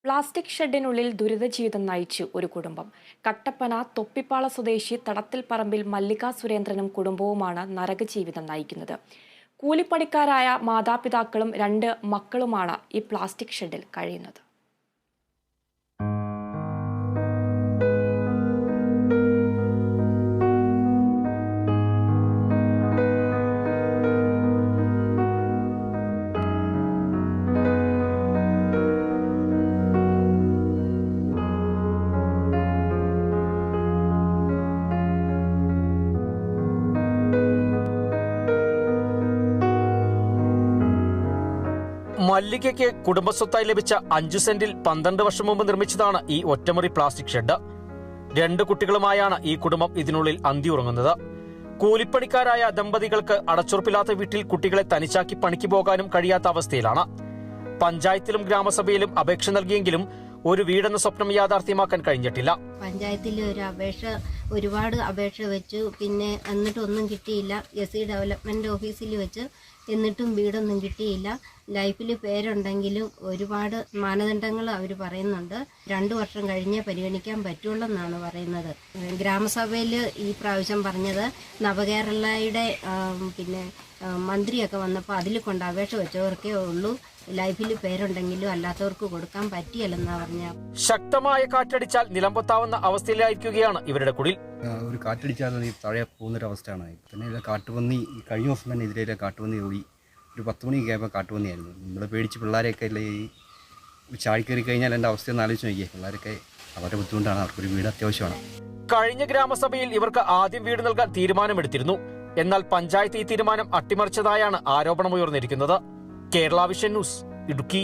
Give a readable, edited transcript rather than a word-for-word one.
Plastic ഷെഡിനുള്ളിൽ ദുരിതജീവിതം നയിച്ചു ഒരു കുടുംബം. കട്ടപ്പന തൊപ്പിപ്പാള സ്വദേശി തടത്തിൽ പറമ്പിൽ മല്ലിക സുരേന്ദ്രനും കുടുംബവുമാണ് നരകജീവിതം നയിക്കുന്നത്. കൂലിപ്പണിക്കാരായ മാതാപിതാക്കളും 2 മക്കളുമാണ് ഈ പ്ലാസ്റ്റിക് ഷെഡിൽ കഴിയുന്നത്. മല്ലികയ്ക്ക് കുടുംബസ്വത്തായി ലഭിച്ച 5 സെന്റിൽ 12 വർഷം മുമ്പ് നിർമ്മിച്ചതാണ് ഈ ഒറ്റമുറി പ്ലാസ്റ്റിക് ഷെഡ്. 2 കുട്ടികളുമായാണ് ഈ കുടുംബം ഇതിനുള്ളിൽ അന്തിയുറങ്ങുന്നത്. കൂലിപ്പണിക്കാരായ ദമ്പതികൾക്ക് അടച്ചുറപ്പില്ലാത്ത വീട്ടിൽ കുട്ടികളെ തനിച്ചാക്കി പണിക്ക് പോകാനും കഴിയാത്ത അവസ്ഥയിലാണ്. പഞ്ചായത്തിലും ഗ്രാമസഭയിലും അപേക്ഷ നൽകിയെങ്കിലും ഒരു വീടെന്ന സ്വപ്നം യാഥാർത്ഥ്യമാക്കാൻ കഴിഞ്ഞിട്ടില്ല. പഞ്ചായത്തിൽ ഒരുപാട് അപേക്ഷ വെച്ചു, പിന്നെ എന്നിട്ടൊന്നും കിട്ടിയില്ല. SC ഡെവലപ്മെന്റ് ഓഫീസിൽ വെച്ച് എന്നിട്ടും വീടൊന്നും കിട്ടിയില്ല. ലൈഫിൽ പേരുണ്ടെങ്കിലും ഒരുപാട് മാനദണ്ഡങ്ങൾ അവർ പറയുന്നുണ്ട്. 2 വർഷം കഴിഞ്ഞേ പരിഗണിക്കാൻ പറ്റുള്ളെന്നാണ് പറയുന്നത്. ഗ്രാമസഭയിൽ ഈ പ്രാവശ്യം പറഞ്ഞത് നവകേരളയുടെ പിന്നെ മന്ത്രിയൊക്കെ വന്നപ്പോൾ അതിൽ കൊണ്ട് അപേക്ഷ വെച്ചവർക്കേ ഉള്ളൂ ലൈഫിൽ പേരുണ്ടെങ്കിലും അല്ലാത്തവർക്ക് കൊടുക്കാൻ പറ്റിയല്ലെന്നാ പറഞ്ഞ. ശക്തമായ കാറ്റടിച്ചാൽ നിലംപൊത്താവുന്ന അവസ്ഥയിലായിരിക്കുകയാണ് ഇവരുടെ കുടിൽ. ഒരു കാറ്റടിച്ചാൽ താഴെ പോകുന്നൊരവസ്ഥയാണ്. പിന്നെ ഇത് കാട്ടുപന്നി കഴിഞ്ഞ ദിവസം തന്നെ ഇതിലെ കാട്ടുപന്നി ഓടി. ഒരു 10 മണിയൊക്കെ ആയപ്പോൾ കാട്ടുപന്നിയായിരുന്നു. നമ്മൾ പേടിച്ച് പിള്ളേരെയൊക്കെ അല്ലേ ഈ ചാടി കയറി കഴിഞ്ഞാൽ എൻ്റെ അവസ്ഥയൊന്ന് ആലോചിച്ച് നോക്കിയേ. പിള്ളേരൊക്കെ അവരുടെ ബുദ്ധിമുട്ടാണ്, അവർക്കൊരു വീട് അത്യാവശ്യമാണ്. കഴിഞ്ഞ ഗ്രാമസഭയിൽ ഇവർക്ക് ആദ്യം വീട് നൽകാൻ തീരുമാനമെടുത്തിരുന്നു. എന്നാൽ പഞ്ചായത്ത് ഈ തീരുമാനം അട്ടിമറിച്ചതായാണ് ആരോപണമുയർന്നിരിക്കുന്നത്. Kerala vision news, Idukki.